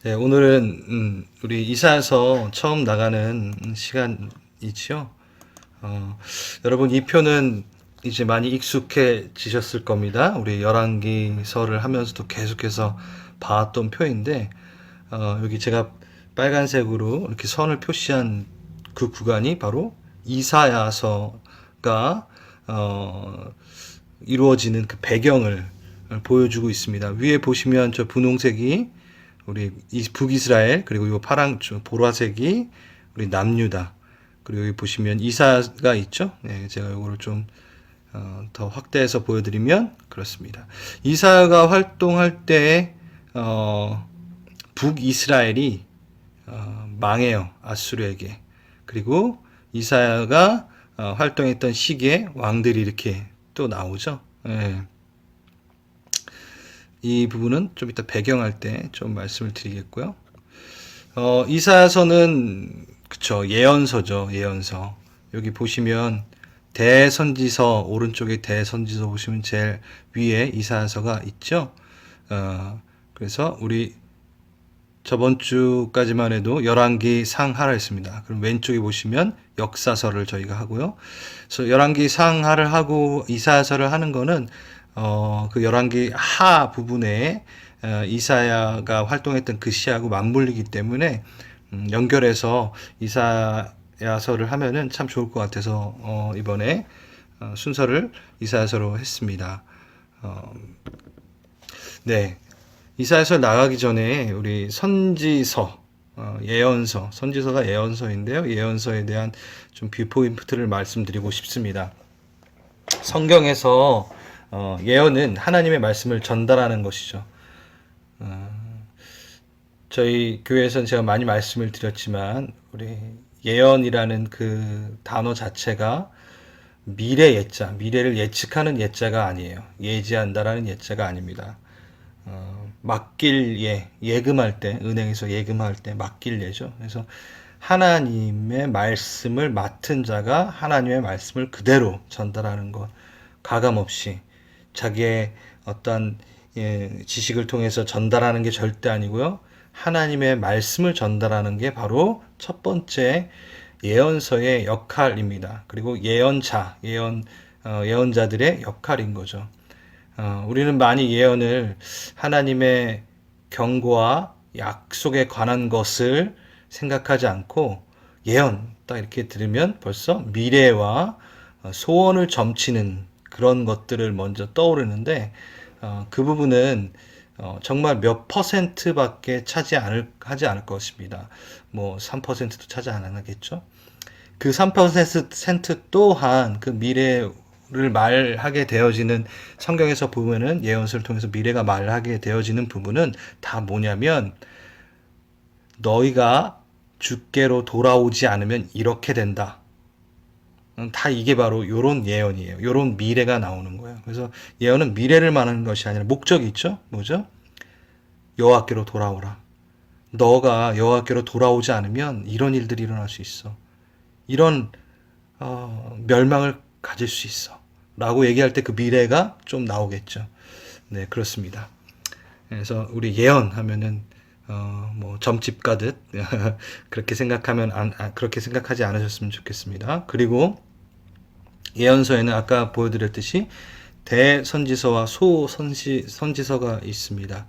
네, 오늘은 우리 이사야서 처음 나가는 시간이지요. 여러분 이 표는 이제 많이 익숙해지셨을 겁니다. 우리 열왕기서를 하면서도 계속해서 봐왔던 표인데 여기 제가 빨간색으로 이렇게 선을 표시한 그 구간이 바로 이사야서가 이루어지는 그 배경을 보여주고 있습니다. 위에 보시면 저 분홍색이 우리 북이스라엘, 그리고 요 파랑 보라색이 우리 남유다. 그리고 여기 보시면 이사가 있죠. 네, 제가 요거를 좀 더 확대해서 보여드리면 그렇습니다. 이사가 활동할 때 북이스라엘이 망해요, 아수르에게. 그리고 이사야가 활동했던 시기에 왕들이 이렇게 또 나오죠. 예. 이 부분은 좀 이따 배경할 때 좀 말씀을 드리겠고요. 이사야서는 그쵸, 예언서죠. 예언서. 여기 보시면 대선지서, 오른쪽에 대선지서 보시면 제일 위에 이사야서가 있죠. 그래서 우리 저번 주까지만 해도 열왕기 상하라 했습니다. 그럼 왼쪽에 보시면 역사서를 저희가 하고요. 그래서 열왕기 상하를 하고 이사야서를 하는 거는 그 열왕기 하 부분에 이사야가 활동했던 그 시하고 맞물리기 때문에 연결해서 이사야서를 하면은 참 좋을 것 같아서 이번에 순서를 이사야서로 했습니다. 네. 이사야서 나가기 전에 우리 선지서, 예언서, 선지서가 예언서인데요. 예언서에 대한 좀 뷰포인트를 말씀드리고 싶습니다. 성경에서 예언은 하나님의 말씀을 전달하는 것이죠. 저희 교회에서는 제가 많이 말씀을 드렸지만 우리 예언이라는 그 단어 자체가 미래 예자, 미래를 예측하는 예자가 아니에요. 예지한다라는 예자가 아닙니다. 맡길 예, 예금할 때, 은행에서 예금할 때 맡길 예죠. 그래서 하나님의 말씀을 맡은 자가 하나님의 말씀을 그대로 전달하는 것, 가감 없이 자기의 어떤 지식을 통해서 전달하는 게 절대 아니고요. 하나님의 말씀을 전달하는 게 바로 첫 번째 예언서의 역할입니다. 그리고 예언자들의 역할인 거죠. 우리는 많이 예언을 하나님의 경고와 약속에 관한 것을 생각하지 않고 예언 딱 이렇게 들으면 벌써 미래와 소원을 점치는 그런 것들을 먼저 떠오르는데 그 부분은 정말 몇 퍼센트밖에 하지 않을 것입니다. 뭐 3%도 차지 안 하겠죠. 그 3% 또한 그 미래를 말하게 되어지는 성경에서 보면은 예언서를 통해서 미래가 말하게 되어지는 부분은 다 뭐냐면 너희가 주께로 돌아오지 않으면 이렇게 된다. 다 이게 바로 요런 예언이에요. 요런 미래가 나오는 거예요. 그래서 예언은 미래를 말하는 것이 아니라 목적이 있죠. 뭐죠? 여호와께로 돌아오라. 너가 여호와께로 돌아오지 않으면 이런 일들이 일어날 수 있어. 이런 멸망을 가질 수 있어. 라고 얘기할 때 그 미래가 좀 나오겠죠. 네, 그렇습니다. 그래서 우리 예언하면은 뭐 점집 가듯 그렇게 그렇게 생각하지 않으셨으면 좋겠습니다. 그리고 예언서에는 아까 보여드렸듯이 대선지서와 소선지서가 있습니다.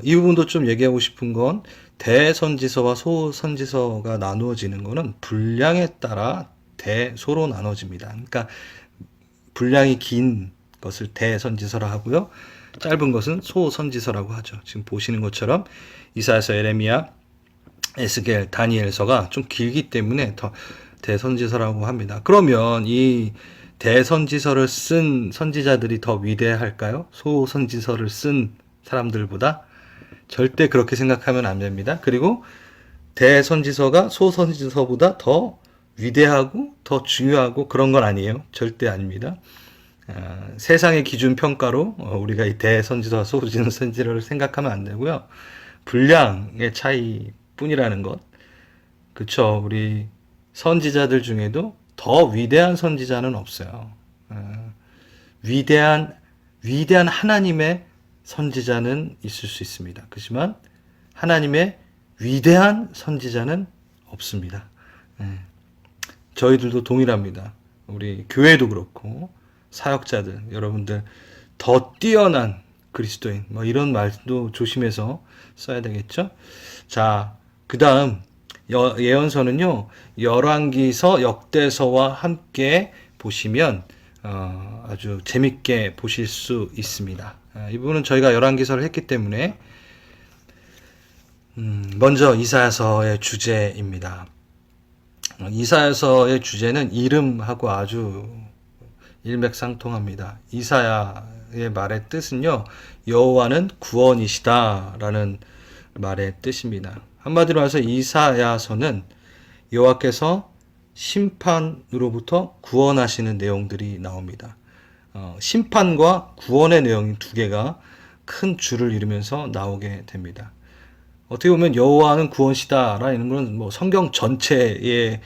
이 부분도 좀 얘기하고 싶은 건 대선지서와 소선지서가 나누어지는 거는 분량에 따라 대소로 나눠집니다. 그러니까 분량이 긴 것을 대선지서라 하고요. 짧은 것은 소선지서라고 하죠. 지금 보시는 것처럼 이사야서, 예레미야, 에스겔, 다니엘서가 좀 길기 때문에 더 대선지서라고 합니다. 그러면 이 대선지서를 쓴 선지자들이 더 위대할까요? 소선지서를 쓴 사람들보다? 절대 그렇게 생각하면 안 됩니다. 그리고 대선지서가 소선지서보다 더 위대하고 더 중요하고 그런 건 아니에요. 절대 아닙니다. 세상의 기준 평가로 우리가 이 대선지서와 소선지서를 생각하면 안 되고요. 분량의 차이뿐이라는 것. 그쵸. 우리 선지자들 중에도 더 위대한 선지자는 없어요. 위대한 하나님의 선지자는 있을 수 있습니다. 그렇지만 하나님의 위대한 선지자는 없습니다. 예. 저희들도 동일합니다. 우리 교회도 그렇고 사역자들 여러분들 더 뛰어난 그리스도인 뭐 이런 말도 조심해서 써야 되겠죠. 자, 그다음 예언서는요. 열왕기서, 역대서와 함께 보시면 아주 재밌게 보실 수 있습니다. 이 부분은 저희가 열왕기서를 했기 때문에 먼저 이사야서의 주제입니다. 이사야서의 주제는 이름하고 아주 일맥상통합니다. 이사야의 말의 뜻은요, 여호와는 구원이시다라는 말의 뜻입니다. 한마디로 해서 이사야서는 여호와께서 심판으로부터 구원하시는 내용들이 나옵니다. 심판과 구원의 내용이 두 개가 큰 줄을 이루면서 나오게 됩니다. 어떻게 보면 여호와는 구원시다라는 것은 뭐 성경 전체의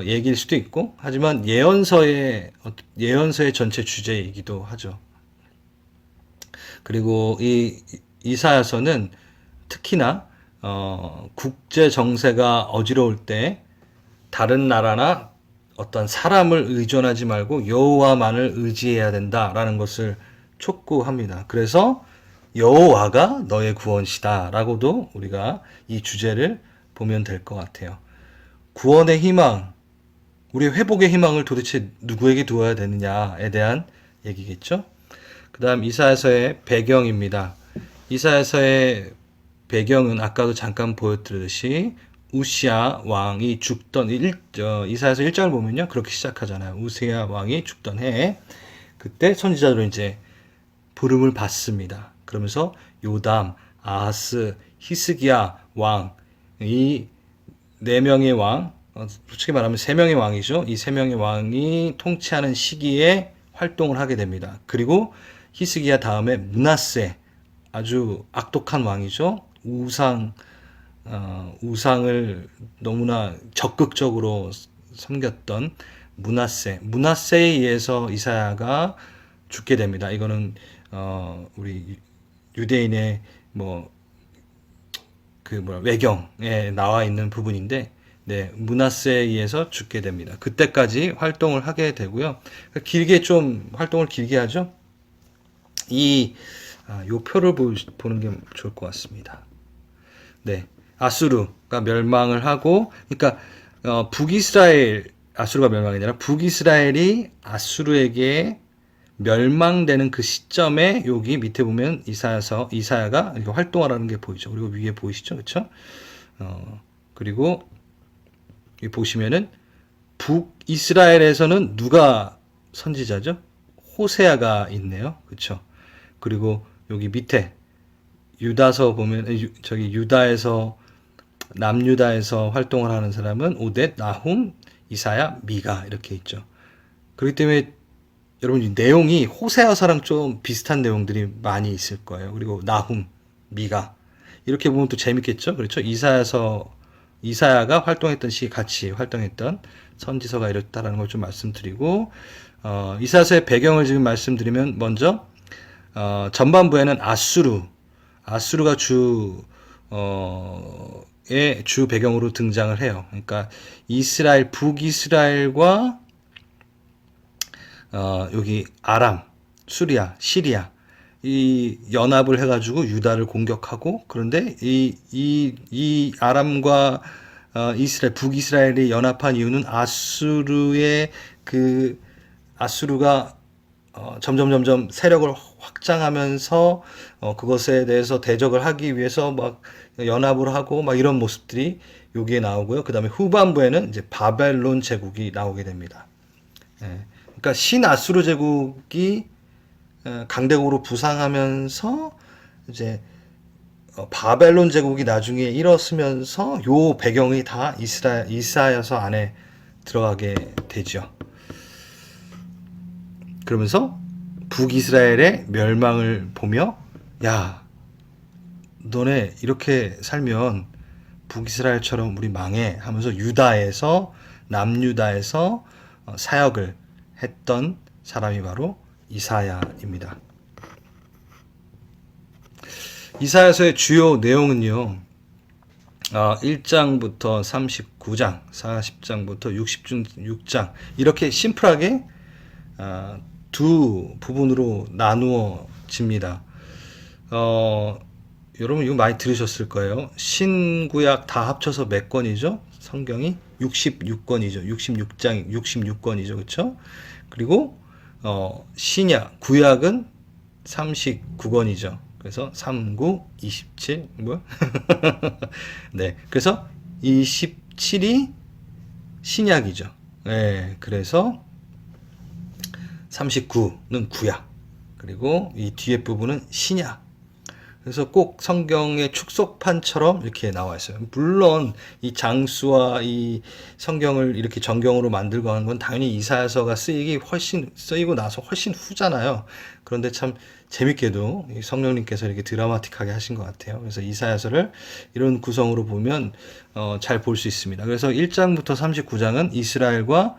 얘기일 수도 있고, 하지만 예언서의 전체 주제이기도 하죠. 그리고 이 이사야서는 특히나 국제 정세가 어지러울 때 다른 나라나 어떤 사람을 의존하지 말고 여호와만을 의지해야 된다라는 것을 촉구합니다. 그래서 여호와가 너의 구원이시다라고도 우리가 이 주제를 보면 될 것 같아요. 구원의 희망, 우리 회복의 희망을 도대체 누구에게 두어야 되느냐에 대한 얘기겠죠. 그 다음 이사야서의 배경입니다. 이사야서의 배경은 아까도 잠깐 보여드렸듯이 우시야 왕이 죽던 이사야서 1장을 보면요, 그렇게 시작하잖아요. 우시야 왕이 죽던 해에 그때 선지자들은 이제 부름을 받습니다. 그러면서 요담, 아하스, 히스기야 왕, 이 네 명의 왕, 솔직히 말하면 세 명의 왕이죠. 이 세 명의 왕이 통치하는 시기에 활동을 하게 됩니다. 그리고 히스기야 다음에 므낫세, 아주 악독한 왕이죠. 우상을 너무나 적극적으로 섬겼던 므낫세에 의해서 이사야가 죽게 됩니다. 이거는 우리 유대인의 외경에 나와 있는 부분인데, 네, 므낫세에 의해서 죽게 됩니다. 그때까지 활동을 하게 되고요. 길게 좀 활동을 길게 하죠. 요 표를 보는 게 좋을 것 같습니다. 네, 아수르가 멸망을 하고, 그러니까 아수르가 멸망이 아니라 북이스라엘이 아수르에게 멸망되는 그 시점에 여기 밑에 보면 이사야가 이렇게 활동하라는 게 보이죠. 그리고 위에 보이시죠, 그렇죠? 그리고 여기 보시면은 북이스라엘에서는 누가 선지자죠? 호세아가 있네요, 그렇죠? 그리고 여기 밑에 유다서 보면 남유다에서 활동을 하는 사람은 오뎃, 나훔, 이사야, 미가 이렇게 있죠. 그렇기 때문에 여러분 이 내용이 호세아서랑 좀 비슷한 내용들이 많이 있을 거예요. 그리고 나훔, 미가 이렇게 보면 또 재밌겠죠. 그렇죠? 이사야가 활동했던 시기 같이 활동했던 선지서가 이렇다라는 걸 좀 말씀드리고, 이사야서의 배경을 지금 말씀드리면 먼저 전반부에는 아수르가 주 배경으로 등장을 해요. 그러니까 북이스라엘과 여기 아람, 시리아 이 연합을 해가지고 유다를 공격하고, 그런데 이 아람과 북이스라엘이 연합한 이유는 아수르가 점점 세력을 확장하면서 그것에 대해서 대적을 하기 위해서 막 연합을 하고 막 이런 모습들이 여기에 나오고요. 그 다음에 후반부에는 이제 바벨론 제국이 나오게 됩니다. 그러니까 신아수르 제국이 강대국으로 부상하면서 이제 바벨론 제국이 나중에 일어서면서 요 배경이 다 이사야서 안에 들어가게 되죠. 그러면서 북이스라엘의 멸망을 보며, 야, 너네 이렇게 살면 북이스라엘처럼 우리 망해 하면서 남유다에서 사역을 했던 사람이 바로 이사야입니다. 이사야서의 주요 내용은요, 1장부터 39장, 40장부터 66장 이렇게 심플하게 두 부분으로 나누어집니다. 여러분 이거 많이 들으셨을 거예요. 신구약 다 합쳐서 몇 권이죠? 성경이 66권이죠. 66장, 66권이죠. 그렇죠? 그리고 신약, 구약은 39권이죠. 그래서 39, 27, 뭐야? 네. 그래서 27이 신약이죠. 네. 그래서 39는 구약. 그리고 이 뒤에 부분은 신약. 그래서 꼭 성경의 축소판처럼 이렇게 나와 있어요. 물론 이 장수와 이 성경을 이렇게 정경으로 만들고 하는 건 당연히 이사야서가 쓰이고 나서 훨씬 후잖아요. 그런데 참 재밌게도 성령님께서 이렇게 드라마틱하게 하신 것 같아요. 그래서 이사야서를 이런 구성으로 보면 잘 볼 수 있습니다. 그래서 1장부터 39장은 이스라엘과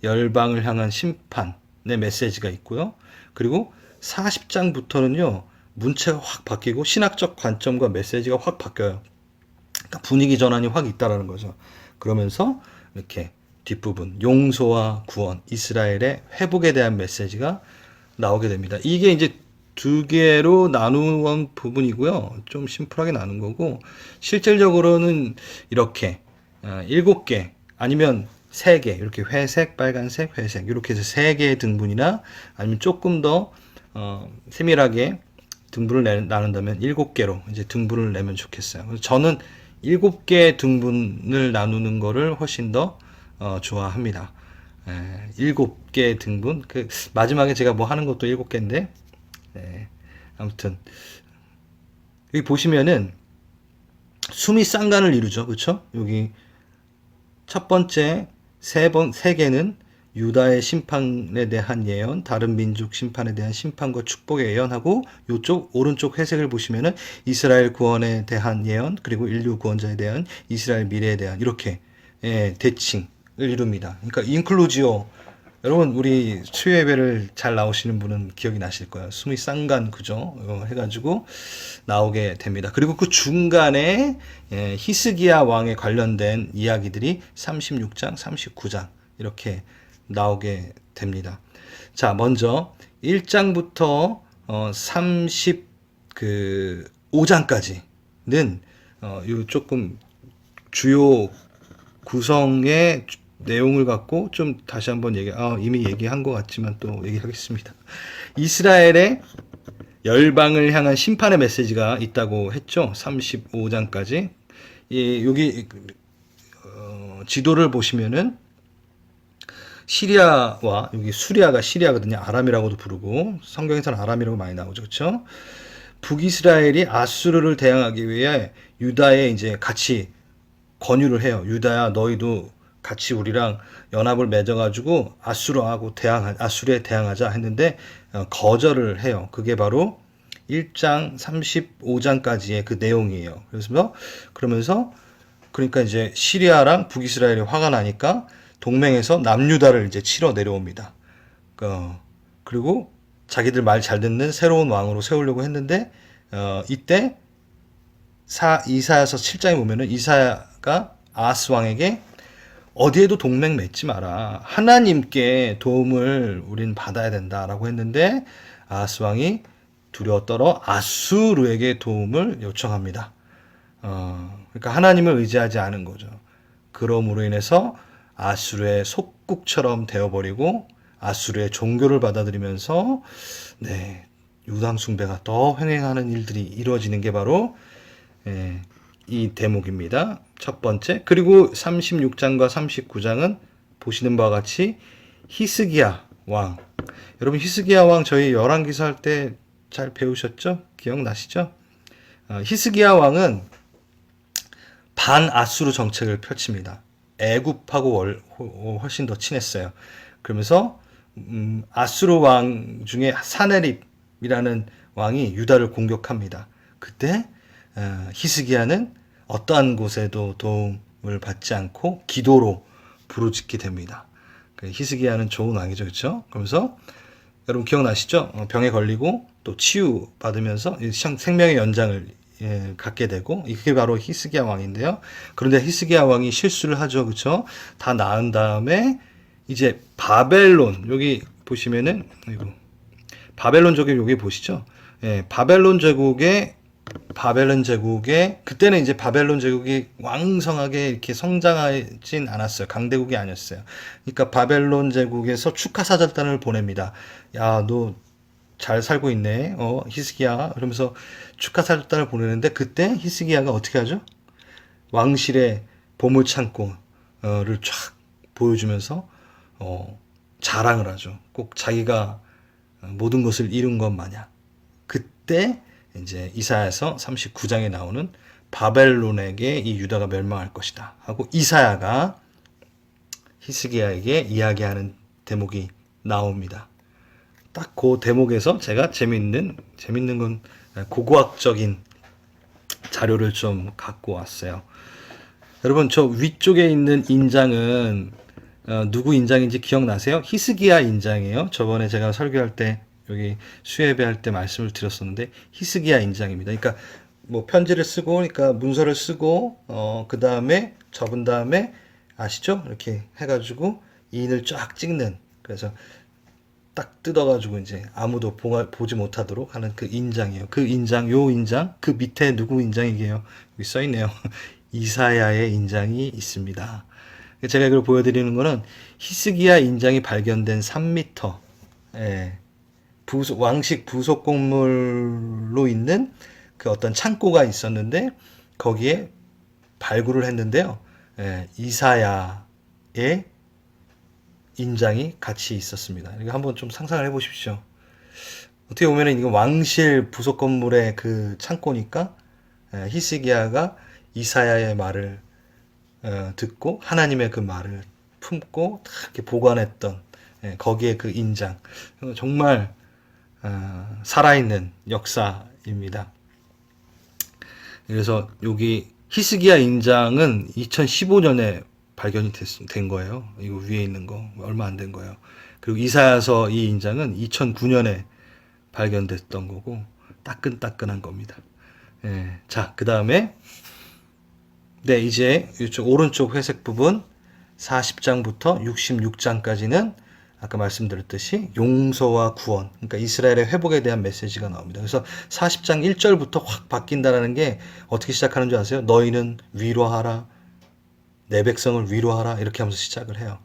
열방을 향한 심판의 메시지가 있고요. 그리고 40장부터는요. 문체가 확 바뀌고 신학적 관점과 메시지가 확 바뀌어요. 그러니까 분위기 전환이 확 있다라는 거죠. 그러면서 이렇게 뒷부분 용서와 구원, 이스라엘의 회복에 대한 메시지가 나오게 됩니다. 이게 이제 두 개로 나누는 부분이고요. 좀 심플하게 나눈 거고 실질적으로는 이렇게 7개 아니면 3개 이렇게 회색, 빨간색, 회색 이렇게 해서 3개의 등분이나 아니면 조금 더 세밀하게 등분을 나눈다면 7개로 이제 등분을 내면 좋겠어요. 그래서 저는 7개 등분을 나누는 거를 훨씬 더 좋아합니다. 7개 등분. 그 마지막에 제가 뭐 하는 것도 7개인데 아무튼 여기 보시면은 숨이 쌍간을 이루죠. 그렇죠? 여기 첫 번째 세 개는 유다의 심판에 대한 예언, 다른 민족 심판에 대한 심판과 축복의 예언하고 이쪽 오른쪽 회색을 보시면은 이스라엘 구원에 대한 예언, 그리고 인류 구원자에 대한 이스라엘 미래에 대한 이렇게 대칭을 이룹니다. 그러니까 인클루지오. 여러분 우리 수요 예배를 잘 나오시는 분은 기억이 나실 거예요. 숨이 쌍간 그죠? 해가지고 나오게 됩니다. 그리고 그 중간에 히스기야 왕에 관련된 이야기들이 36장, 39장 이렇게 나오게 됩니다. 자, 먼저 1장부터 35장까지는 요 조금 주요 구성의 내용을 갖고 좀 다시 한번 이미 얘기한 것 같지만 또 얘기하겠습니다. 이스라엘의 열방을 향한 심판의 메시지가 있다고 했죠. 35장까지. 여기 지도를 보시면은 시리아와 여기 수리아가 시리아거든요. 아람이라고도 부르고 성경에서는 아람이라고 많이 나오죠. 그렇죠? 북이스라엘이 아수르를 대항하기 위해 유다에 이제 같이 권유를 해요. 유다야 너희도 같이 우리랑 연합을 맺어가지고 아수르에 대항하자 했는데 거절을 해요. 그게 바로 1장 35장까지의 그 내용이에요. 그러면서 그러니까 이제 시리아랑 북이스라엘이 화가 나니까 동맹에서 남유다를 이제 치러 내려옵니다. 그리고 자기들 말 잘 듣는 새로운 왕으로 세우려고 했는데 이때 이사야서 7장에 보면은 이사야가 아하스 왕에게 어디에도 동맹 맺지 마라. 하나님께 도움을 우린 받아야 된다라고 했는데 아하스 왕이 두려워 떨어 아수르에게 도움을 요청합니다. 그러니까 하나님을 의지하지 않은 거죠. 그러므로 인해서 아수르의 속국처럼 되어버리고 아수르의 종교를 받아들이면서 유당 숭배가 더 횡행하는 일들이 이루어지는 게 바로 이 대목입니다. 첫 번째. 그리고 36장과 39장은 보시는 바와 같이 히스기야 왕. 여러분 히스기야 왕 저희 열왕기서 할 때 잘 배우셨죠? 기억나시죠? 히스기야 왕은 반아수르 정책을 펼칩니다. 애굽하고 훨씬 더 친했어요. 그러면서 아수르 왕 중에 사네립이라는 왕이 유다를 공격합니다. 그때 히스기야는 어떠한 곳에도 도움을 받지 않고 기도로 부르짖게 됩니다. 히스기야는 좋은 왕이죠. 그렇죠? 그러면서 여러분 기억나시죠? 병에 걸리고 또 치유받으면서 생명의 연장을 갖게 되고 이게 바로 히스기야 왕인데요. 그런데 히스기야 왕이 실수를 하죠. 그렇죠? 다 나은 다음에 이제 바벨론 여기 보시면은 바벨론 제국 여기 보시죠. 예, 바벨론 제국의 그때는 이제 바벨론 제국이 왕성하게 이렇게 성장하진 않았어요. 강대국이 아니었어요. 그러니까 바벨론 제국에서 축하사절단을 보냅니다. 야, 너 잘 살고 있네. 히스기야. 그러면서 축하사절단을 보내는데 그때 히스기야가 어떻게 하죠? 왕실의 보물창고를 쫙 보여주면서 자랑을 하죠. 꼭 자기가 모든 것을 이룬 것 마냥. 그때 이제 이사야서 39장에 나오는 바벨론에게 이 유다가 멸망할 것이다 하고 이사야가 히스기야에게 이야기하는 대목이 나옵니다. 딱 그 대목에서 제가 재밌는 건 고고학적인 자료를 좀 갖고 왔어요. 여러분 저 위쪽에 있는 인장은 누구 인장인지 기억나세요? 히스기야 인장이에요. 저번에 제가 설교할 때 여기 수예배 할 때 말씀을 드렸었는데 히스기야 인장입니다. 그러니까 뭐 편지를 쓰고 그러니까 문서를 쓰고 그 다음에 접은 다음에 아시죠? 이렇게 해가지고 인을 쫙 찍는 그래서 딱 뜯어가지고 이제 아무도 보지 못하도록 하는 그 인장이에요. 그 인장, 요 인장, 그 밑에 누구 인장이게요? 여기 써있네요. 이사야의 인장이 있습니다. 제가 이걸 보여드리는 거는 히스기야 인장이 발견된 3m, 왕식 부속 건물로 있는 그 어떤 창고가 있었는데 거기에 발굴을 했는데요. 이사야의 인장이 같이 있었습니다. 이거 한번 좀 상상을 해보십시오. 어떻게 보면은 이거 왕실 부속 건물의 그 창고니까 히스기야가 이사야의 말을 듣고 하나님의 그 말을 품고 딱 이렇게 보관했던 거기에 그 인장 정말 살아있는 역사입니다. 그래서 여기 히스기야 인장은 2015년에 발견이 된 거예요. 이거 위에 있는 거 얼마 안 된 거예요. 그리고 이사야서 이 인장은 2009년에 발견됐던 거고 따끈따끈한 겁니다. 자, 그 다음에 이제 이쪽 오른쪽 회색 부분 40장부터 66장까지는 아까 말씀드렸듯이 용서와 구원, 그러니까 이스라엘의 회복에 대한 메시지가 나옵니다. 그래서 40장 1절부터 확 바뀐다는 게 어떻게 시작하는 줄 아세요? 너희는 위로하라, 내 백성을 위로하라 이렇게 하면서 시작을 해요.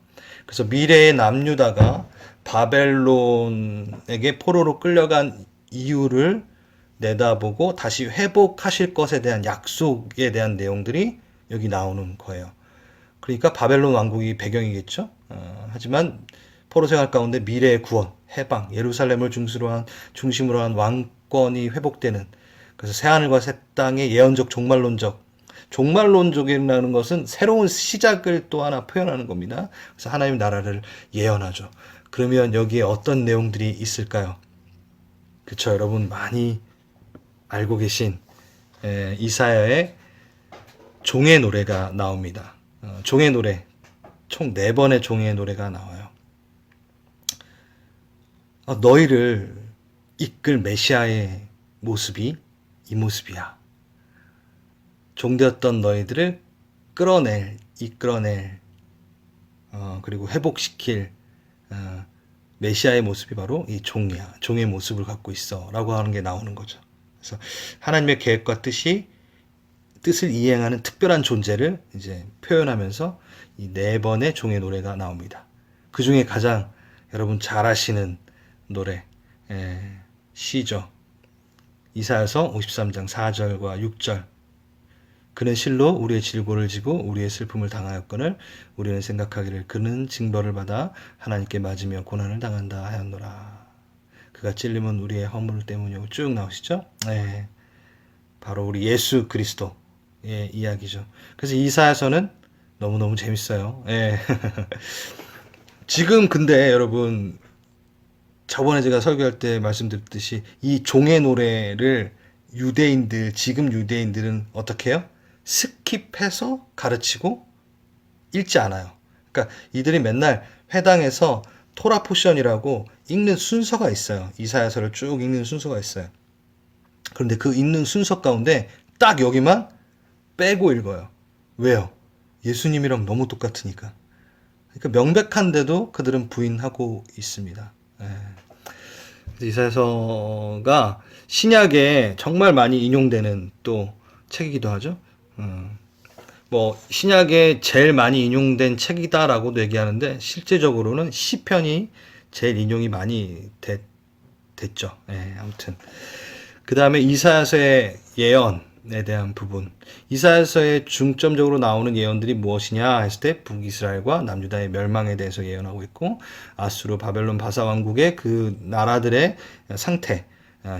그래서 미래의 남유다가 바벨론에게 포로로 끌려간 이유를 내다보고 다시 회복하실 것에 대한 약속에 대한 내용들이 여기 나오는 거예요. 그러니까 바벨론 왕국이 배경이겠죠. 하지만 포로 생활 가운데 미래의 구원, 해방, 예루살렘을 중심으로 한 왕권이 회복되는 그래서 새하늘과 새 땅의 예언적 종말론적이라는 것은 새로운 시작을 또 하나 표현하는 겁니다. 그래서 하나님 나라를 예언하죠. 그러면 여기에 어떤 내용들이 있을까요? 그렇죠, 여러분 많이 알고 계신 이사야의 종의 노래가 나옵니다. 종의 노래, 총 4번의 종의 노래가 나와요. 너희를 이끌 메시아의 모습이 이 모습이야. 종되었던 너희들을 이끌어낼, 그리고 회복시킬 메시아의 모습이 바로 이 종이야. 종의 모습을 갖고 있어. 라고 하는 게 나오는 거죠. 그래서 하나님의 계획과 뜻을 이행하는 특별한 존재를 이제 표현하면서 이 4번의 종의 노래가 나옵니다. 그 중에 가장 여러분 잘 아시는 노래, 시죠. 이사야서 53장 4절과 6절. 그는 실로 우리의 질고를 지고 우리의 슬픔을 당하였거늘 우리는 생각하기를 그는 징벌을 받아 하나님께 맞으며 고난을 당한다 하였노라. 그가 찔림은 우리의 허물 때문이고 쭉 나오시죠? 바로 우리 예수 그리스도의 이야기죠. 그래서 이사야서는 너무너무 재밌어요. 지금 근데 여러분 저번에 제가 설교할 때 말씀드렸듯이 이 종의 노래를 지금 유대인들은 어떻게 해요? 스킵해서 가르치고 읽지 않아요. 그러니까 이들이 맨날 회당에서 토라 포션이라고 읽는 순서가 있어요. 이사야서를 쭉 읽는 순서가 있어요. 그런데 그 읽는 순서 가운데 딱 여기만 빼고 읽어요. 왜요? 예수님이랑 너무 똑같으니까. 그러니까 명백한데도 그들은 부인하고 있습니다. 예. 이사야서가 신약에 정말 많이 인용되는 또 책이기도 하죠. 뭐 신약에 제일 많이 인용된 책이다라고도 얘기하는데 실제적으로는 시편이 제일 인용이 많이 됐죠. 예, 아무튼 그 다음에 이사야서의 예언에 대한 부분. 이사야서에 중점적으로 나오는 예언들이 무엇이냐 했을 때 북이스라엘과 남유다의 멸망에 대해서 예언하고 있고 아수르, 바벨론, 바사 왕국의 그 나라들의 상태,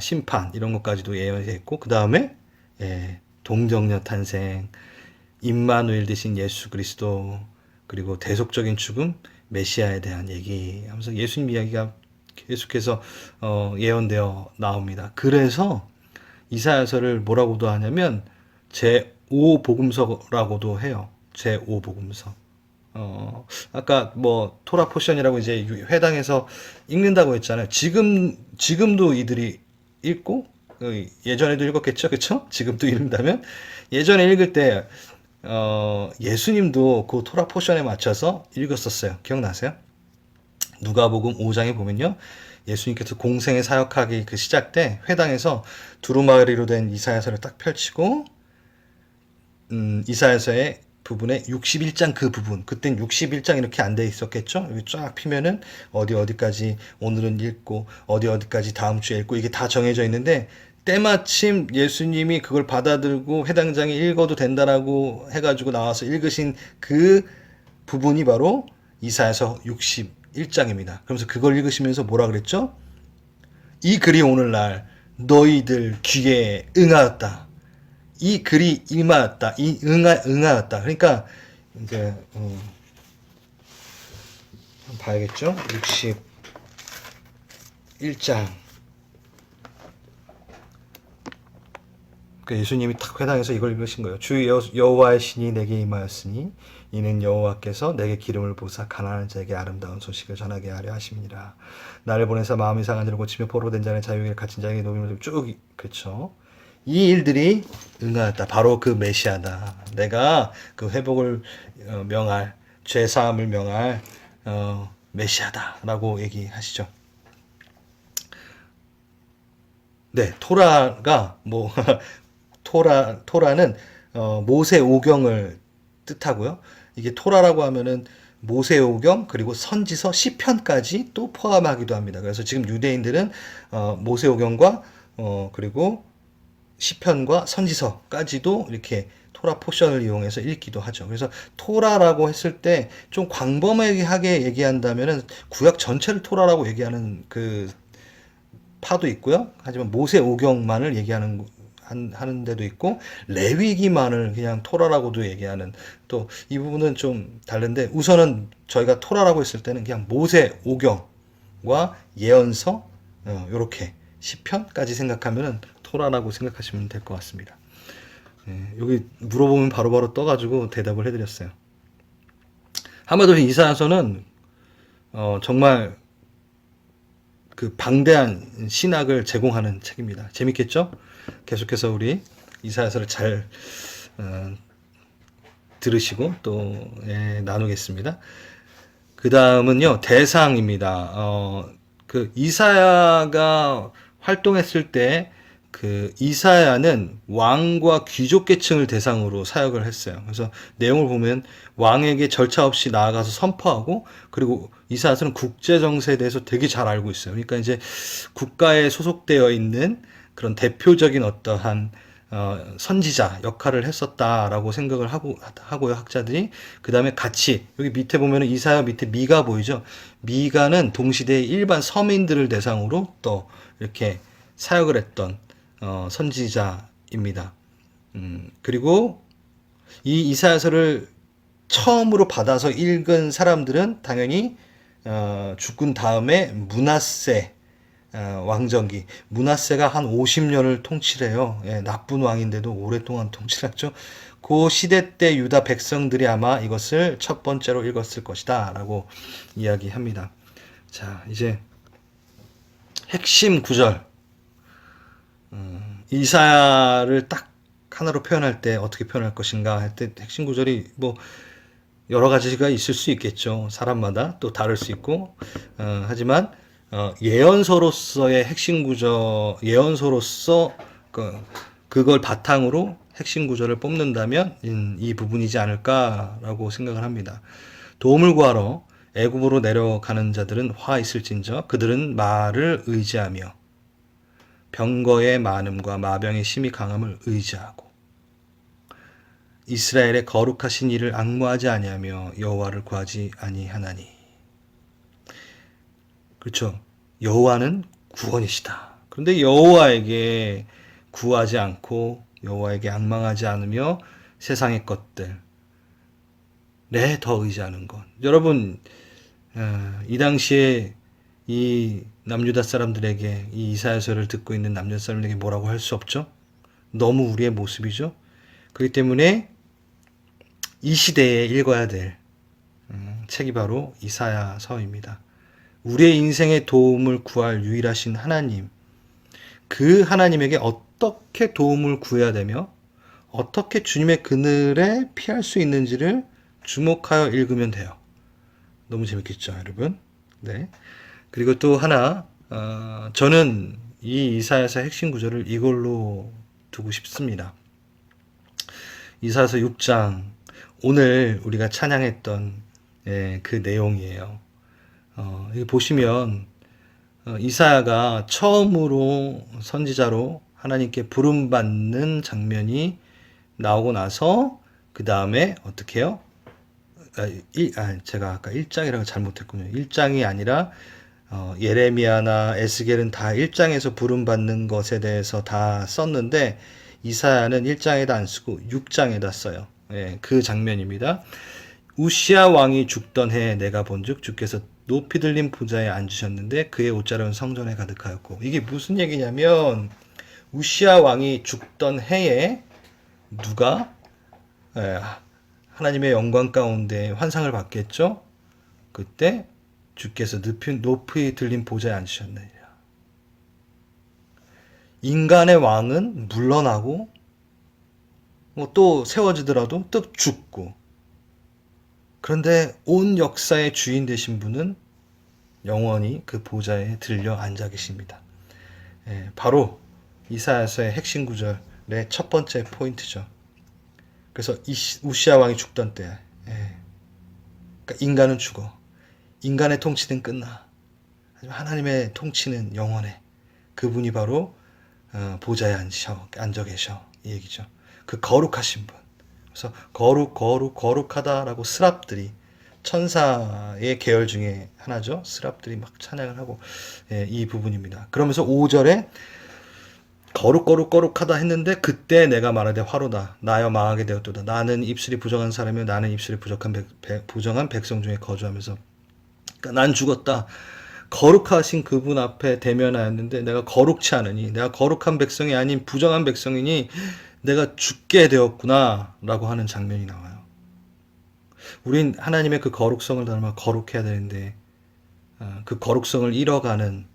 심판 이런 것까지도 예언이 했고 그 다음에 동정녀 탄생, 임마누엘 대신 예수 그리스도 그리고 대속적인 죽음, 메시아에 대한 얘기 하면서 예수님 이야기가 계속해서 예언되어 나옵니다. 그래서 이사야서를 뭐라고도 하냐면 제5복음서라고도 해요. 제5복음서. 아까 뭐 토라 포션이라고 이제 회당에서 읽는다고 했잖아요. 지금도 이들이 읽고 예전에도 읽었겠죠, 그렇죠? 지금도 읽는다면 예전에 읽을 때 예수님도 그 토라 포션에 맞춰서 읽었었어요. 기억나세요? 누가복음 5장에 보면요. 예수님께서 공생의 사역하기 그 시작 때 회당에서 두루마리로 된 이사야서를 딱 펼치고 이사야서의 부분에 61장 그 부분 그땐 61장 이렇게 안 돼 있었겠죠. 여기 쫙 피면은 어디까지 오늘은 읽고 어디까지 다음 주에 읽고 이게 다 정해져 있는데 때마침 예수님이 그걸 받아들고 회당장에 읽어도 된다라고 해가지고 나와서 읽으신 그 부분이 바로 이사야서 61장입니다. 그러면서 그걸 읽으시면서 뭐라 그랬죠? 이 글이 오늘날 너희들 귀에 응하였다. 이 글이 임하였다. 이 응하였다. 그러니까 이제 봐야겠죠? 61장. 그러니까 예수님이 탁 회당에서 이걸 읽으신 거예요. 주 여호와의 신이 내게 임하였으니 이는 여호와께서 내게 기름을 부으사 가난한 자에게 아름다운 소식을 전하게 하려 하심이니라. 나를 보내서 마음이 상한 자를 고치며 포로된 자를 자유하게 갇힌 자에게 노임을 쭉 그렇죠. 이 일들이 응하였다. 바로 그 메시아다. 내가 그 회복을 명할 죄 사함을 명할 메시아다라고 얘기하시죠. 네, 토라가 뭐 토라는 모세 오경을 뜻하고요. 이게 토라라고 하면은 모세 오경 그리고 선지서 시편까지 또 포함하기도 합니다. 그래서 지금 유대인들은 모세 오경과 그리고 시편과 선지서까지도 이렇게 토라 포션을 이용해서 읽기도 하죠. 그래서 토라라고 했을 때 좀 광범위하게 얘기한다면은 구약 전체를 토라라고 얘기하는 그 파도 있고요. 하지만 모세 오경만을 얘기하는 하는 데도 있고 레위기만을 그냥 토라라고도 얘기하는 또 이 부분은 좀 다른데 우선은 저희가 토라라고 했을 때는 그냥 모세 오경과 예언서 요렇게 시편까지 생각하면은 토라라고 생각하시면 될 것 같습니다. 여기 물어보면 바로바로 떠가지고 대답을 해드렸어요. 한마디로 이사야서는 정말 그 방대한 신학을 제공하는 책입니다. 재밌겠죠? 계속해서 우리 이사야서를 잘 들으시고 또 나누겠습니다. 그 다음은요 대상입니다. 그 이사야가 활동했을 때 그 이사야는 왕과 귀족 계층을 대상으로 사역을 했어요. 그래서 내용을 보면 왕에게 절차 없이 나아가서 선포하고 그리고 이사야서는 국제 정세에 대해서 되게 잘 알고 있어요. 그러니까 이제 국가에 소속되어 있는 그런 대표적인 어떠한 선지자 역할을 했었다라고 생각을 하고요 학자들이. 그 다음에 같이 여기 밑에 보면은 이사야 밑에 미가 보이죠. 미가는 동시대의 일반 서민들을 대상으로 또 이렇게 사역을 했던 선지자입니다. 그리고 이 이사야서를 처음으로 받아서 읽은 사람들은 당연히 죽은 다음에 므낫세 왕정기. 므낫세가 한 50년을 통치해요. 나쁜 왕인데도 오랫동안 통치했죠. 그 시대 때 유다 백성들이 아마 이것을 첫 번째로 읽었을 것이다 라고 이야기합니다. 자, 이제 핵심 구절 이사야를 딱 하나로 표현할 때 어떻게 표현할 것인가 할 때 핵심 구절이 뭐 여러 가지가 있을 수 있겠죠. 사람마다 또 다를 수 있고 하지만 예언서로서의 핵심 구절, 예언서로서 그걸 바탕으로 핵심 구절을 뽑는다면 이 부분이지 않을까라고 생각을 합니다. 도움을 구하러 애굽으로 내려가는 자들은 화 있을진저 그들은 말을 의지하며 병거의 많음과 마병의 심히 강함을 의지하고 이스라엘의 거룩하신 이를 앙무하지 아니하며 여호와를 구하지 아니하나니. 그렇죠. 여호와는 구원이시다. 그런데 여호와에게 구하지 않고 여호와에게 앙망하지 않으며 세상의 것들에 더 의지하는 것. 여러분 이 당시에 이 남유다 사람들에게 이 이사야서를 듣고 있는 남유다 사람들에게 뭐라고 할 수 없죠. 너무 우리의 모습이죠. 그렇기 때문에 이 시대에 읽어야 될 책이 바로 이사야서입니다. 우리의 인생의 도움을 구할 유일하신 하나님, 그 하나님에게 어떻게 도움을 구해야 되며 어떻게 주님의 그늘에 피할 수 있는지를 주목하여 읽으면 돼요. 너무 재밌겠죠, 여러분? 네. 그리고 또 하나, 저는 이 이사야서 핵심 구절을 이걸로 두고 싶습니다. 이사야서 6장, 오늘 우리가 찬양했던 그 내용이에요. 여기 보시면 이사야가 처음으로 선지자로 하나님께 부름받는 장면이 나오고 나서 그 다음에 어떻게 해요? 제가 아까 1장이라고 잘못했군요. 1장이 아니라 예레미야나 에스겔은 다 1장에서 부름받는 것에 대해서 다 썼는데 이사야는 1장에다 안 쓰고 6장에다 써요. 그 장면입니다. 우시야 왕이 죽던 해에 내가 본즉 주께서 높이 들린 보좌에 앉으셨는데 그의 옷자락은 성전에 가득하였고, 이게 무슨 얘기냐면 우시야 왕이 죽던 해에 누가 하나님의 영광 가운데 환상을 받겠죠. 그때 주께서 높이 들린 보좌에 앉으셨느니라. 인간의 왕은 물러나고 또 세워지더라도 또 죽고, 그런데 온 역사의 주인 되신 분은 영원히 그 보좌에 들려 앉아 계십니다. 바로 이사야서의 핵심 구절의 첫 번째 포인트죠. 그래서 우시야 왕이 죽던 때, 그러니까 인간은 죽어, 인간의 통치는 끝나, 하지만 하나님의 통치는 영원해. 그분이 바로 보좌에 앉아 계셔, 이 얘기죠. 그 거룩하신 분. 그래서 거룩하다라고 스랍들이, 천사의 계열 중에 하나죠. 스랍들이 막 찬양을 하고, 이 부분입니다. 그러면서 5절에 거룩하다 했는데 그때 내가 말하되 화로다. 나여 망하게 되었도다. 나는 입술이 부정한 사람이요 나는 입술이 부정한 백성 중에 거주하면서, 그러니까 난 죽었다. 거룩하신 그분 앞에 대면하였는데 내가 거룩치 않으니, 내가 거룩한 백성이 아닌 부정한 백성이니 내가 죽게 되었구나 라고 하는 장면이 나와요. 우린 하나님의 그 거룩성을 닮아 거룩해야 되는데 그 거룩성을 잃어가는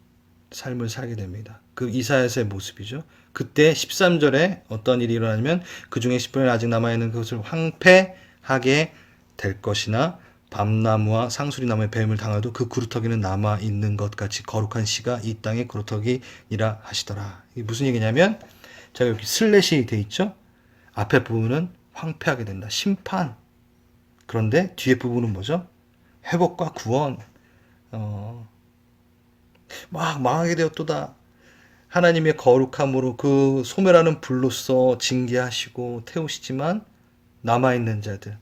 삶을 살게 됩니다. 그 이사야서의 모습이죠. 그때 13절에 어떤 일이 일어나냐면 그 중에 10분의 아직 남아있는 그것을 황폐하게 될 것이나 밤나무와 상수리나무의 뱀을 당하도 그 구루터기는 남아있는 것 같이 거룩한 씨가 이 땅의 구루터기니라 하시더라. 이게 무슨 얘기냐면, 자, 여기 슬랫이 돼 있죠? 앞에 부분은 황폐하게 된다. 심판. 그런데 뒤에 부분은 뭐죠? 회복과 구원. 막 망하게 되었도다. 하나님의 거룩함으로 그 소멸하는 불로써 징계하시고 태우시지만 남아있는 자들,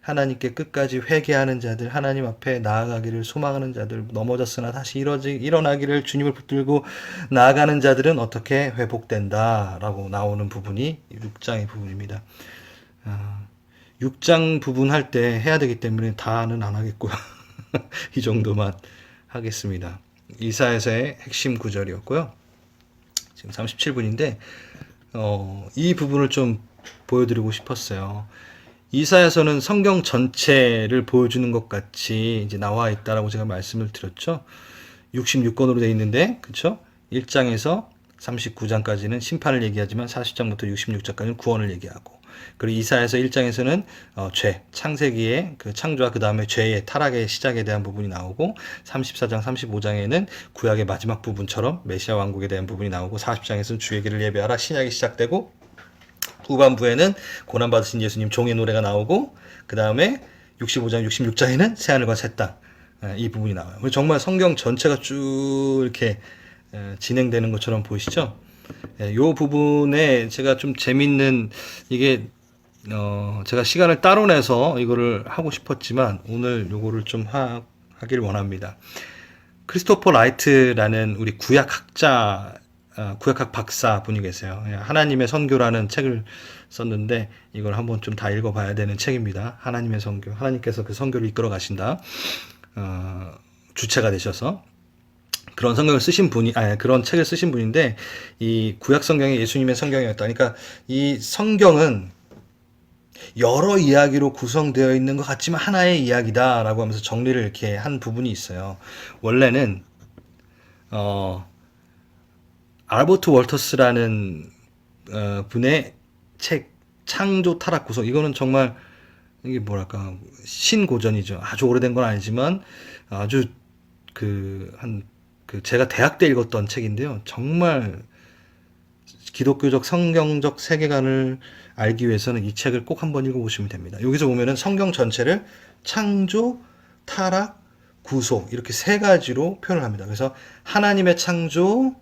하나님께 끝까지 회개하는 자들, 하나님 앞에 나아가기를 소망하는 자들, 넘어졌으나 다시 일어나기를 주님을 붙들고 나아가는 자들은 어떻게 회복된다라고 나오는 부분이 6장의 부분입니다. 6장 부분 할 때 해야 되기 때문에 다는 안 하겠고요. 이 정도만 하겠습니다. 이사야서의 핵심 구절이었고요. 지금 37분인데 이 부분을 좀 보여드리고 싶었어요. 이사야서는 성경 전체를 보여주는 것 같이 이제 나와 있다라고 제가 말씀을 드렸죠. 66권으로 되어 있는데, 그렇죠? 1장에서 39장까지는 심판을 얘기하지만 40장부터 66장까지는 구원을 얘기하고, 그리고 이사야서 1장에서는 죄, 창세기의 그 창조와 그 다음에 죄의 타락의 시작에 대한 부분이 나오고, 34장, 35장에는 구약의 마지막 부분처럼 메시아 왕국에 대한 부분이 나오고, 40장에서는 주의 길을 예배하라 신약이 시작되고, 후반부에는 고난받으신 예수님 종의 노래가 나오고, 그 다음에 65장, 66장에는 새하늘과 새 땅, 이 부분이 나와요. 정말 성경 전체가 쭉 이렇게 진행되는 것처럼 보이시죠? 이 부분에 제가 좀 재밌는, 이게 제가 시간을 따로 내서 이거를 하고 싶었지만 오늘 요거를 좀 하길 원합니다. 크리스토퍼 라이트라는 우리 구약학자, 구약학 박사 분이 계세요. 하나님의 선교라는 책을 썼는데 이걸 한번 좀 다 읽어봐야 되는 책입니다. 하나님의 선교, 하나님께서 그 선교를 이끌어 가신다, 주체가 되셔서 그런 성경을 쓰신 분이, 그런 책을 쓰신 분인데, 이 구약 성경이 예수님의 성경이었다. 그러니까 이 성경은 여러 이야기로 구성되어 있는 것 같지만 하나의 이야기다라고 하면서 정리를 이렇게 한 부분이 있어요. 원래는 알버트 월터스라는 분의 책 창조 타락 구성, 이거는 정말 이게 뭐랄까 신고전이죠. 아주 오래된 건 아니지만 아주 제가 대학 때 읽었던 책인데요. 정말 기독교적 성경적 세계관을 알기 위해서는 이 책을 꼭 한번 읽어보시면 됩니다. 여기서 보면은 성경 전체를 창조, 타락, 구속 이렇게 세 가지로 표현을 합니다. 그래서 하나님의 창조,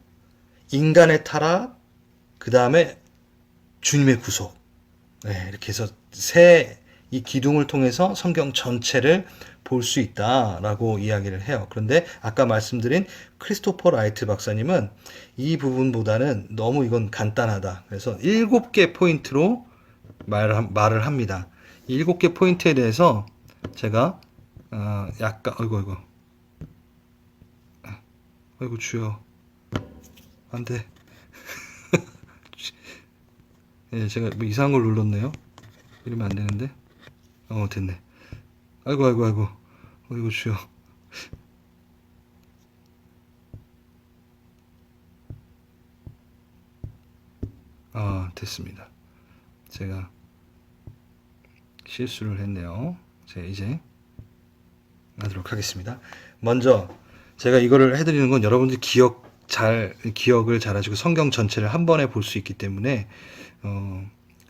인간의 타락, 그 다음에 주님의 구속, 이렇게 해서 이 기둥을 통해서 성경 전체를 볼 수 있다라고 이야기를 해요. 그런데 아까 말씀드린 크리스토퍼 라이트 박사님은 이 부분보다는 너무 이건 간단하다. 그래서 7개 포인트로 말을 합니다. 7개 포인트에 대해서 제가 약간 아이고 주여, 안 돼. 제가 뭐 이상한 걸 눌렀네요. 이러면 안 되는데. 됐네. 아이고 주여. 됐습니다. 제가 실수를 했네요. 제가 이제 하도록 하겠습니다. 먼저 제가 이거를 해드리는 건 여러분들이 기억을 잘 하시고 성경 전체를 한 번에 볼 수 있기 때문에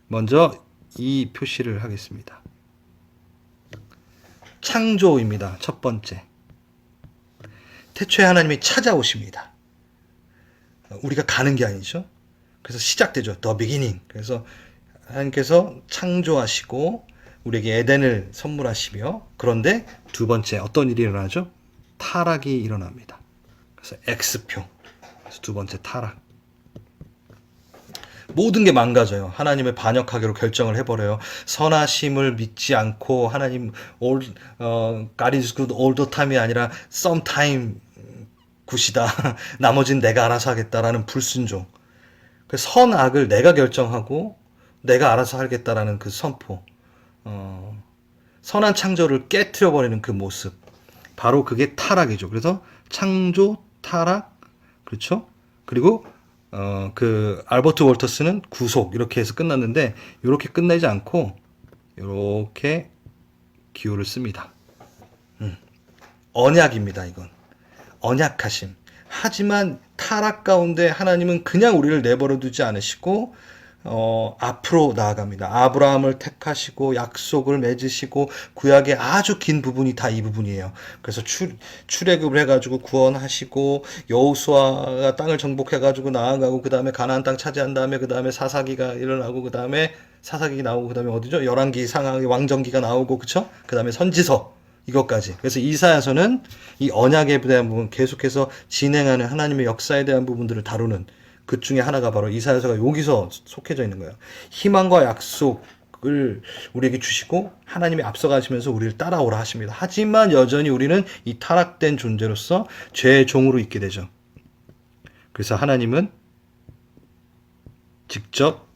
먼저 이 표시를 하겠습니다. 창조입니다. 첫 번째. 태초에 하나님이 찾아오십니다. 우리가 가는 게 아니죠. 그래서 시작되죠. The beginning. 그래서 하나님께서 창조하시고 우리에게 에덴을 선물하시며, 그런데 두 번째 어떤 일이 일어나죠? 타락이 일어납니다. 그래서 X표. 그래서 두 번째 타락. 모든 게 망가져요. 하나님을 반역하기로 결정을 해버려요. 선하심을 믿지 않고 하나님 God is good all the time이 아니라 sometime 굿이다. 나머지는 내가 알아서 하겠다라는 불순종. 선악을 내가 결정하고 내가 알아서 하겠다라는 그 선포. 선한 창조를 깨트려버리는 그 모습. 바로 그게 타락이죠. 그래서 창조, 타락, 그렇죠? 그리고 알버트 월터스는 구속 이렇게 해서 끝났는데, 이렇게 끝내지 않고 이렇게 기호를 씁니다. 언약입니다. 이건 언약하심. 하지만 타락 가운데 하나님은 그냥 우리를 내버려 두지 않으시고 앞으로 나아갑니다. 아브라함을 택하시고 약속을 맺으시고, 구약의 아주 긴 부분이 다 이 부분이에요. 그래서 출애굽을 해가지고 구원하시고, 여호수아가 땅을 정복해가지고 나아가고, 그 다음에 가나안 땅 차지한 다음에, 그 다음에 사사기가 일어나고, 그 다음에 사사기 나오고, 그 다음에 어디죠? 열왕기, 상하기, 왕정기가 나오고, 그쵸? 그 다음에 선지서, 이것까지. 그래서 이사야서는 이 언약에 대한 부분, 계속해서 진행하는 하나님의 역사에 대한 부분들을 다루는 그 중에 하나가 바로 이사야서가 여기서 속해져 있는 거예요. 희망과 약속을 우리에게 주시고 하나님이 앞서가시면서 우리를 따라오라 하십니다. 하지만 여전히 우리는 이 타락된 존재로서 죄의 종으로 있게 되죠. 그래서 하나님은 직접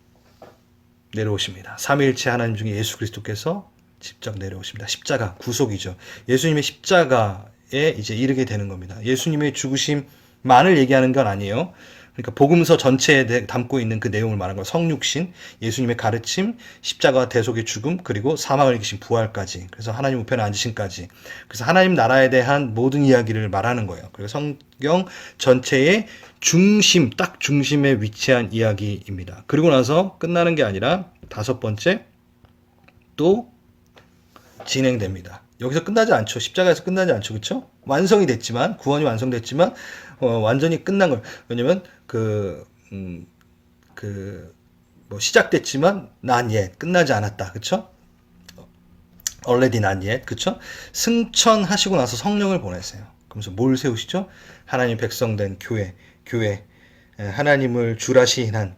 내려오십니다. 삼위일체 하나님 중에 예수 그리스도께서 직접 내려오십니다. 십자가, 구속이죠. 예수님의 십자가에 이제 이르게 되는 겁니다. 예수님의 죽으심만을 얘기하는 건 아니에요. 그러니까 복음서 전체에 담고 있는 그 내용을 말한 거예요. 성육신, 예수님의 가르침, 십자가와 대속의 죽음, 그리고 사망을 이기신 부활까지. 그래서 하나님 우편에 앉으신까지. 그래서 하나님 나라에 대한 모든 이야기를 말하는 거예요. 그리고 성경 전체의 중심, 딱 중심에 위치한 이야기입니다. 그리고 나서 끝나는 게 아니라 다섯 번째 또 진행됩니다. 여기서 끝나지 않죠. 십자가에서 끝나지 않죠. 그렇죠? 완성이 됐지만, 구원이 완성됐지만 완전히 끝난 걸. 왜냐면 뭐 시작됐지만 not yet, 끝나지 않았다. 그렇죠? already not yet. 그렇죠? 승천하시고 나서 성령을 보내세요. 그러면서 뭘 세우시죠? 하나님 백성된 교회, 하나님을 주라시한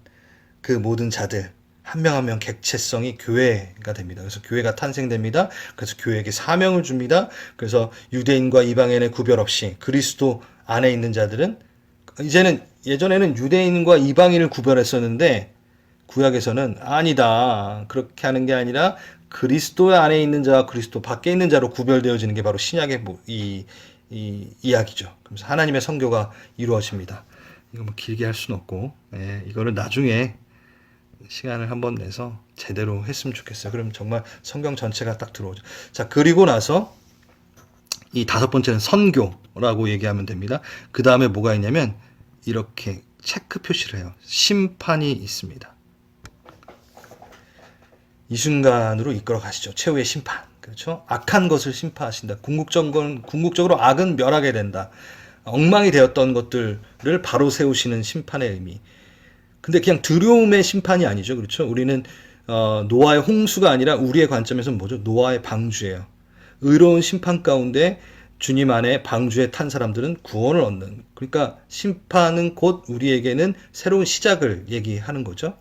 그 모든 자들 한 명 한 명 객체성이 교회가 됩니다. 그래서 교회가 탄생됩니다. 그래서 교회에게 사명을 줍니다. 그래서 유대인과 이방인의 구별 없이 그리스도 안에 있는 자들은 예전에는 유대인과 이방인을 구별했었는데 구약에서는 아니다. 그렇게 하는 게 아니라 그리스도 안에 있는 자와 그리스도 밖에 있는 자로 구별되어지는 게 바로 신약의 이야기죠. 그래서 하나님의 선교가 이루어집니다. 이거 뭐 길게 할 수는 없고, 이거를 나중에 시간을 한번 내서 제대로 했으면 좋겠어요. 그럼 정말 성경 전체가 딱 들어오죠. 자, 그리고 나서 이 다섯 번째는 선교라고 얘기하면 됩니다. 그 다음에 뭐가 있냐면 이렇게 체크 표시를 해요. 심판이 있습니다. 이 순간으로 이끌어 가시죠. 최후의 심판. 그렇죠? 악한 것을 심판하신다. 궁극적으로 악은 멸하게 된다. 엉망이 되었던 것들을 바로 세우시는 심판의 의미. 근데 그냥 두려움의 심판이 아니죠. 그렇죠? 우리는 노아의 홍수가 아니라 우리의 관점에서는 뭐죠? 노아의 방주예요. 의로운 심판 가운데 주님 안에 방주에 탄 사람들은 구원을 얻는. 그러니까 심판은 곧 우리에게는 새로운 시작을 얘기하는 거죠.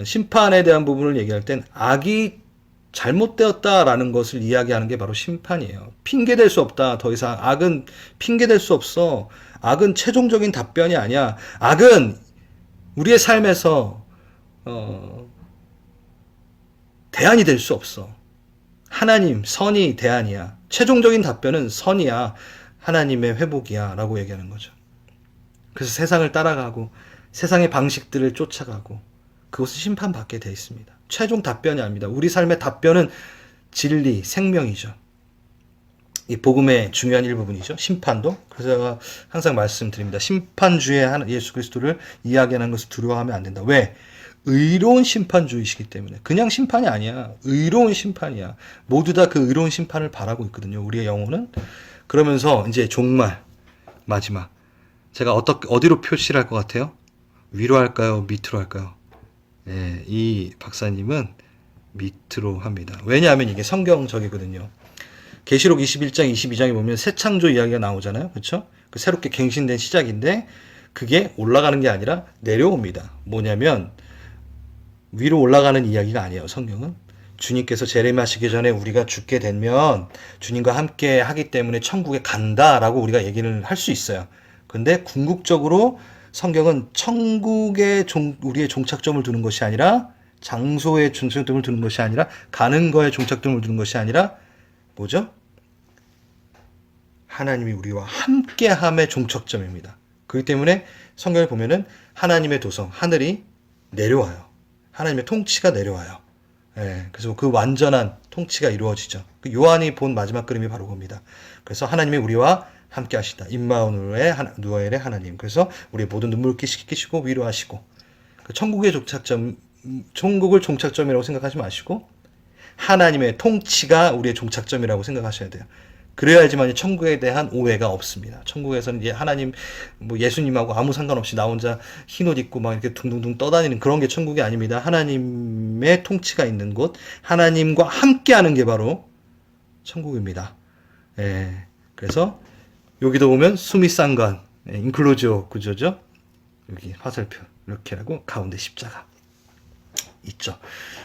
심판에 대한 부분을 얘기할 땐 악이 잘못되었다라는 것을 이야기하는 게 바로 심판이에요. 핑계댈 수 없다. 더 이상 악은 핑계댈 수 없어. 악은 최종적인 답변이 아니야. 악은 우리의 삶에서 대안이 될 수 없어. 하나님, 선이 대안이야. 최종적인 답변은 선이야. 하나님의 회복이야. 라고 얘기하는 거죠. 그래서 세상을 따라가고 세상의 방식들을 쫓아가고 그것을 심판받게 돼 있습니다. 최종 답변이 아닙니다. 우리 삶의 답변은 진리, 생명이죠. 이 복음의 중요한 일부분이죠. 심판도. 그래서 제가 항상 말씀드립니다. 심판주의 예수 그리스도를 이야기하는 것을 두려워하면 안 된다. 왜? 의로운 심판주이시기 때문에. 그냥 심판이 아니야. 의로운 심판이야. 모두 다 그 의로운 심판을 바라고 있거든요. 우리의 영혼은. 그러면서 이제 종말, 마지막. 제가 어디로 표시를 할 것 같아요? 위로 할까요? 밑으로 할까요? 이 박사님은 밑으로 합니다. 왜냐하면 이게 성경적이거든요. 계시록 21장, 22장에 보면 새 창조 이야기가 나오잖아요. 그렇죠? 그 새롭게 갱신된 시작인데 그게 올라가는 게 아니라 내려옵니다. 뭐냐면 위로 올라가는 이야기가 아니에요. 성경은. 주님께서 재림하시기 전에 우리가 죽게 되면 주님과 함께 하기 때문에 천국에 간다라고 우리가 얘기를 할 수 있어요. 근데 궁극적으로 성경은 천국에 우리의 종착점을 두는 것이 아니라 장소에 종착점을 두는 것이 아니라 가는 거에 종착점을 두는 것이 아니라 뭐죠? 하나님이 우리와 함께함의 종착점입니다. 그렇기 때문에 성경을 보면은 하나님의 도성, 하늘이 내려와요. 하나님의 통치가 내려와요. 그래서 그 완전한 통치가 이루어지죠. 요한이 본 마지막 그림이 바로 그겁니다. 그래서 하나님이 우리와 함께 하시다. 임마누엘의 하나님. 그래서 우리의 모든 눈물을 씻기시고 위로하시고. 천국의 천국을 종착점이라고 생각하지 마시고 하나님의 통치가 우리의 종착점이라고 생각하셔야 돼요. 그래야지만 천국에 대한 오해가 없습니다. 천국에서는 이제 하나님, 예수님하고 아무 상관없이 나 혼자 흰옷 입고 막 이렇게 둥둥둥 떠다니는 그런 게 천국이 아닙니다. 하나님의 통치가 있는 곳, 하나님과 함께하는 게 바로 천국입니다. 그래서 여기도 보면 수미상관, 인클로지오 구조죠. 여기 화살표 이렇게 하고 가운데 십자가 있죠.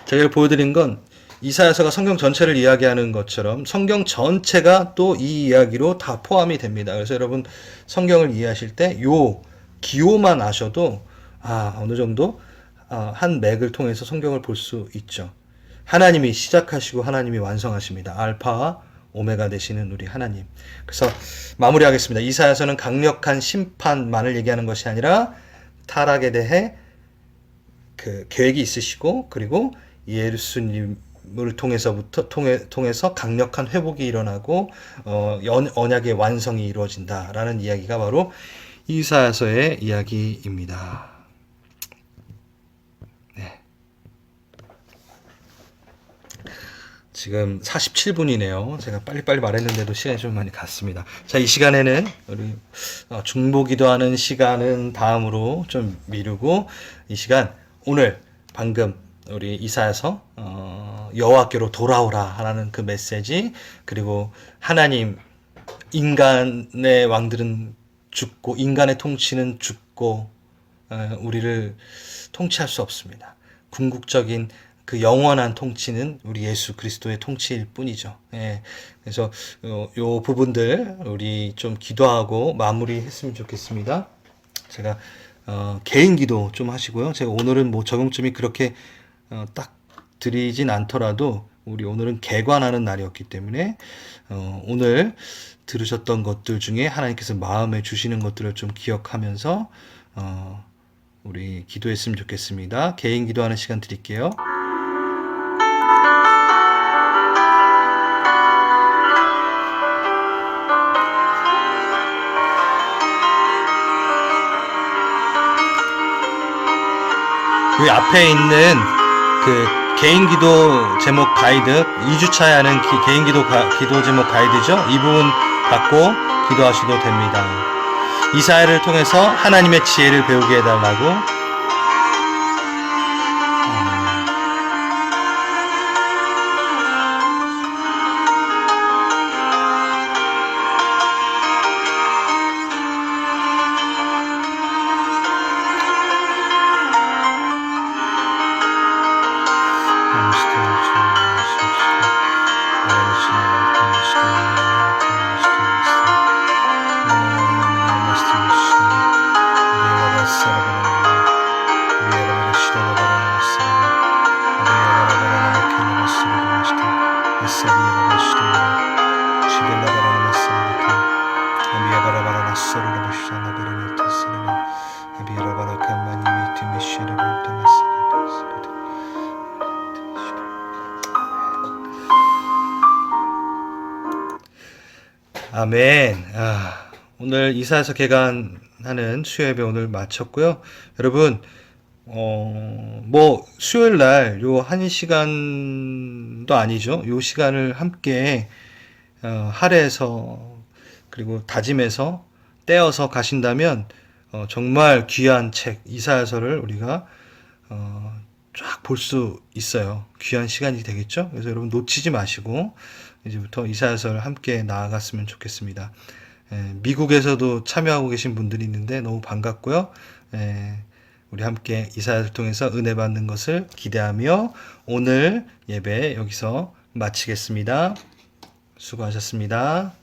제가 보여드린 건 이사야서가 성경 전체를 이야기하는 것처럼 성경 전체가 또 이 이야기로 다 포함이 됩니다. 그래서 여러분 성경을 이해하실 때 요 기호만 아셔도 어느 정도 한 맥을 통해서 성경을 볼 수 있죠. 하나님이 시작하시고 하나님이 완성하십니다. 알파와 오메가 되시는 우리 하나님. 그래서 마무리하겠습니다. 이사야서는 강력한 심판만을 얘기하는 것이 아니라 타락에 대해 그 계획이 있으시고, 그리고 예수님을 통해서 강력한 회복이 일어나고 언약의 완성이 이루어진다라는 이야기가 바로 이사야서의 이야기입니다. 네. 지금 47분이네요. 제가 빨리빨리 말했는데도 시간이 좀 많이 갔습니다. 자, 이 시간에는 우리 중보 기도하는 시간은 다음으로 좀 미루고, 이 시간 오늘 방금 우리 이사야서 여호와께로 돌아오라 라는 그 메시지, 그리고 하나님, 인간의 왕들은 죽고 인간의 통치는 죽고 우리를 통치할 수 없습니다. 궁극적인 그 영원한 통치는 우리 예수 그리스도의 통치일 뿐이죠. 예. 그래서 요 부분들 우리 좀 기도하고 마무리했으면 좋겠습니다. 제가 개인 기도 좀 하시고요. 제가 오늘은 뭐 적용점이 그렇게 딱 드리진 않더라도 우리 오늘은 개관하는 날이었기 때문에 오늘 들으셨던 것들 중에 하나님께서 마음에 주시는 것들을 좀 기억하면서 우리 기도했으면 좋겠습니다. 개인 기도하는 시간 드릴게요. 여기 앞에 있는 그 개인 기도 제목 가이드, 2주차에 하는 개인 기도 제목 가이드죠. 이 부분 갖고 기도하셔도 됩니다. 이사야를 통해서 하나님의 지혜를 배우게 해달라고. 아멘. 오늘 이사야서 개관하는 수요예배 오늘 마쳤고요. 여러분, 뭐 수요일 날 요 1시간도 아니죠. 요 시간을 함께 할애해서 그리고 다짐해서 떼어서 가신다면 정말 귀한 책 이사야서를 우리가 쫙 볼 수 있어요. 귀한 시간이 되겠죠. 그래서 여러분 놓치지 마시고 이제부터 이사야서를 함께 나아갔으면 좋겠습니다. 미국에서도 참여하고 계신 분들이 있는데 너무 반갑고요. 우리 함께 이사야를 통해서 은혜 받는 것을 기대하며 오늘 예배 여기서 마치겠습니다. 수고하셨습니다.